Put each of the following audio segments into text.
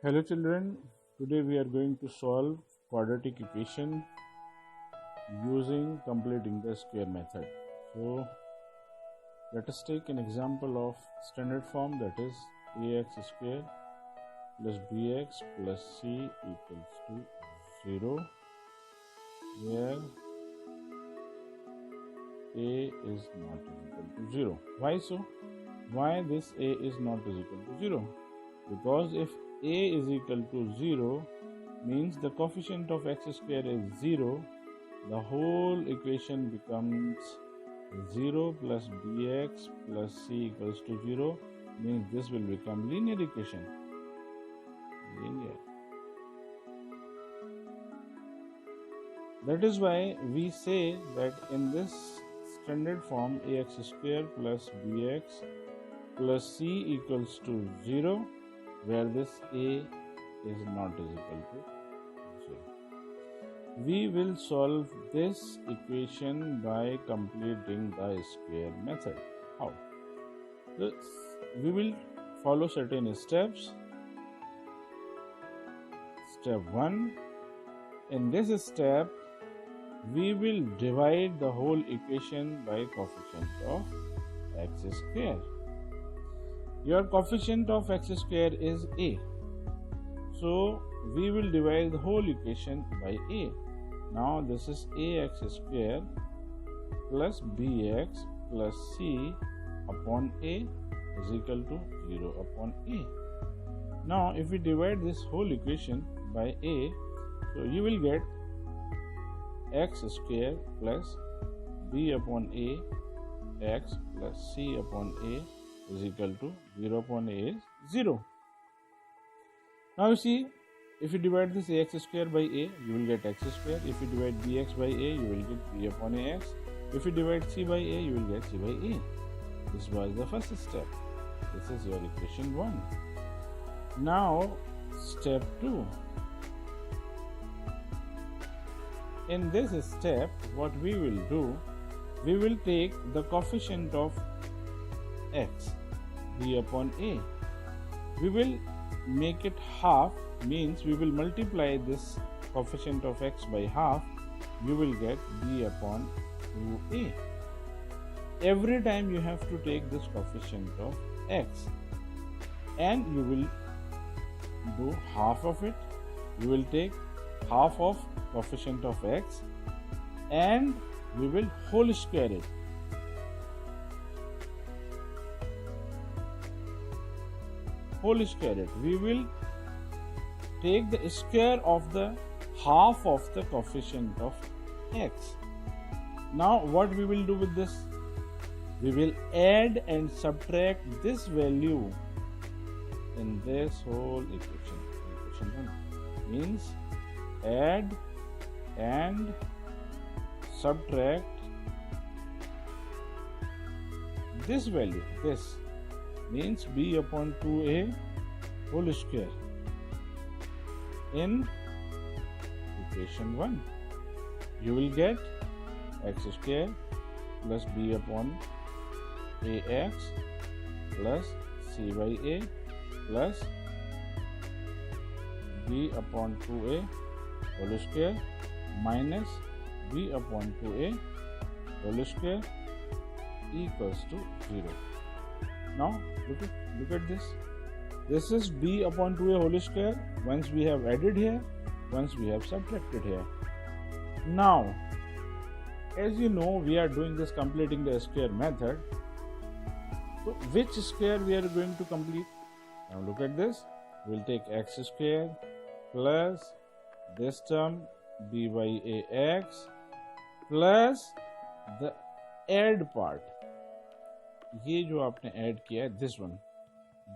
Hello children, today we are going to solve quadratic equation using completing the square method. So let us take an example of standard form, that is ax square plus bx plus c equals to 0, where a is not equal to 0. Why so? Why this a is not equal to 0? Because if a is equal to 0 means the coefficient of x square is 0, the whole equation becomes 0 plus bx plus c equals to 0, means this will become linear equation. Linear. That is why we say that in this standard form ax square plus bx plus c equals to 0, where this a is not equal to 0. We will solve this equation by completing the square method. How? We will follow certain steps. Step 1. In this step, we will divide the whole equation by coefficient of x square. Your coefficient of x square is a, so we will divide the whole equation by a. Now this is ax square plus bx plus c upon a is equal to 0 upon a. Now if we divide this whole equation by a, so you will get x square plus b upon a x plus c upon a is equal to 0 upon a is 0. Now you see, if you divide this ax square by a, you will get x square. If you divide bx by a, you will get b upon ax. If you divide c by a, you will get c by a. This was the first step. This is your equation 1. Now step 2. In this step, what we will do, we will take the coefficient of x, b upon a. We will make it half, means we will multiply this coefficient of x by half. You will get b upon 2a. Every time you have to take this coefficient of x, and you will do half of it. You will take half of coefficient of x and we will whole square it. Whole square it. We will take the square of the half of the coefficient of x. Now what we will do with this? We will add and subtract this value in this whole equation. Equation 1 means add and subtract this value. This means b upon 2a whole square in equation 1. You will get x square plus b upon ax plus c by a plus b upon 2a whole square minus b upon 2a whole square equals to 0. Now look at this. This is b upon 2a whole square once we have added here, once we have subtracted here. Now as you know, we are doing this completing the square method. So which square we are going to complete? Now look at this. We will take x square plus this term b by ax plus the add part. ये जो आपने add किया है, this one,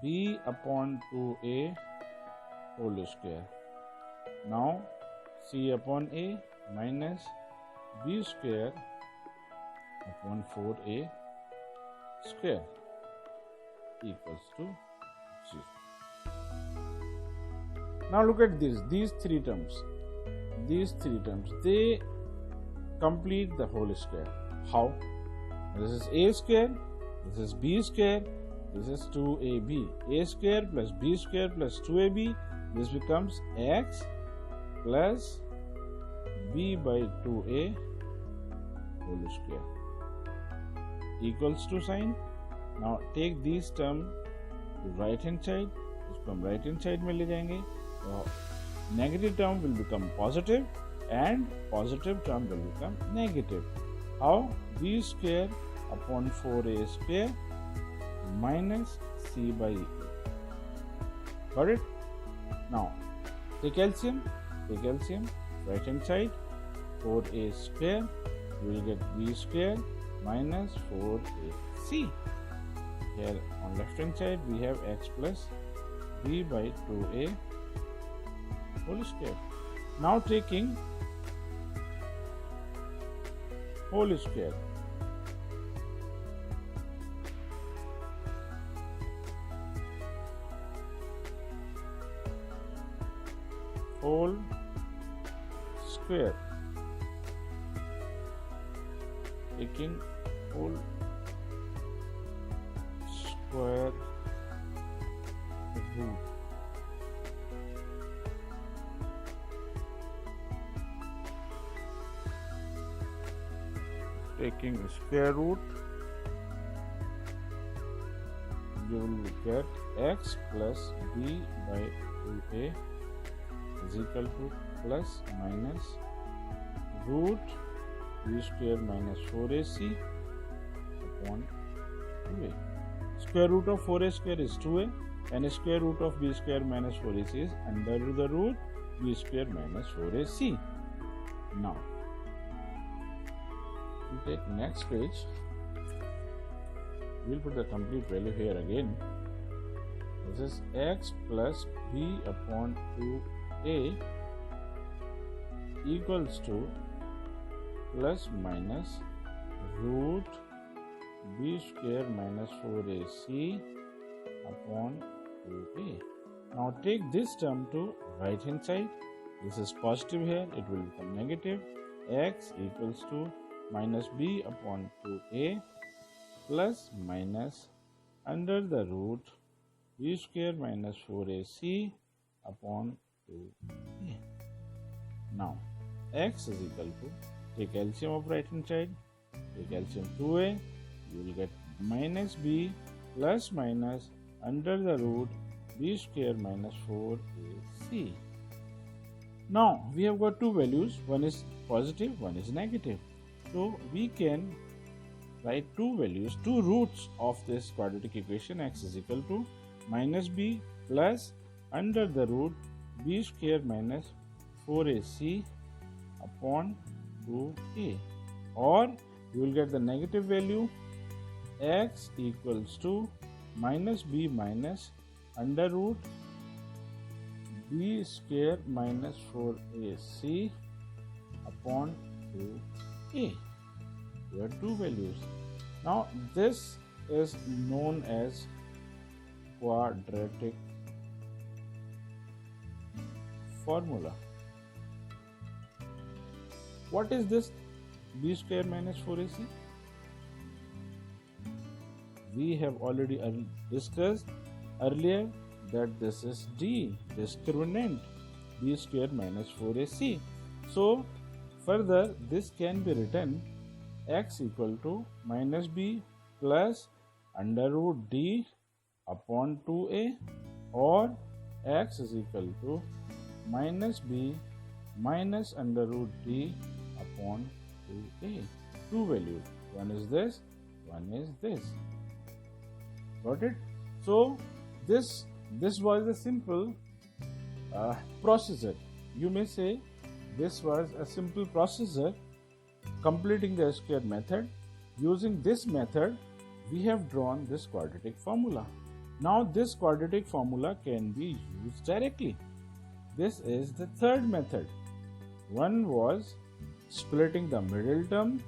b upon 2a whole square. Now c upon a minus b square upon 4a square equals to 0. Now look at this. These three terms, they complete the whole square. How? This is a square, this is b square, this is 2ab. A square plus b square plus 2ab this becomes x plus b by 2a whole square equals to sign. Now take these term to right hand side, इसको हम right hand side में ले जाएंगे, तो negative term will become positive and positive term will become negative. How? b square upon 4a square minus c by e. Got it? Now take LCM, right hand side, 4a square, you will get b square minus 4ac. Here on left hand side we have x plus b by 2a whole square. Now taking whole square, whole square, taking whole square root, taking square root, you will get x plus b by 2a is equal to plus minus root b square minus 4ac upon 2a. Square root of 4a square is 2a and square root of b square minus 4ac is under the root b square minus 4ac. Now we take next page, we will put the complete value here again. This is x plus b upon 2a equals to plus minus root b square minus 4ac upon 2a. Now take this term to right hand side. This is positive here, it will become negative. X equals to minus b upon 2a plus minus under the root b square minus 4ac upon 2a. Now x is equal to, take LCM of right hand side, take LCM 2a, you will get minus b plus minus under the root b square minus 4ac. Now we have got two values, one is positive, one is negative. So we can write two values, two roots of this quadratic equation. X is equal to minus b plus under the root b square minus 4ac upon 2a, or you will get the negative value, x equals to minus b minus under root b square minus 4ac upon 2a. There are two values. Now this is known as quadratic formula. What is this b square minus 4ac? We have already discussed earlier that this is d, discriminant, b square minus 4ac. So further this can be written x equal to minus b plus under root d upon 2a, or x is equal to minus b minus under root d upon 2a. Two values, one is this, one is this. Got it? So this was a simple procedure. You may say this was a simple procedure completing the square method. Using this method we have drawn this quadratic formula. Now this quadratic formula can be used directly. This is the third method. One was splitting the middle term,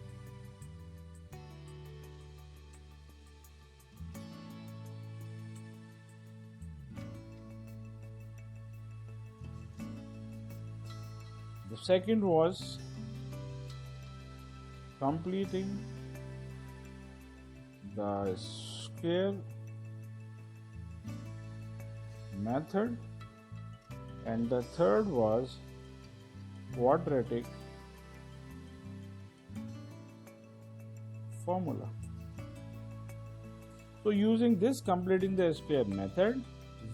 the second was completing the square method, and the third was quadratic formula. So using this completing the square method,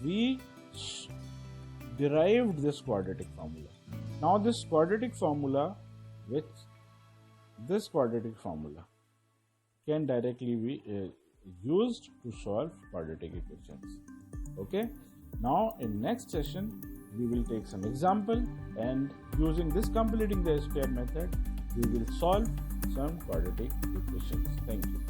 we derived this quadratic formula. Now this quadratic formula can directly be used to solve quadratic equations. Okay, now in next session we will take some example, and using this completing the square method we will solve some quadratic equations. Thank you.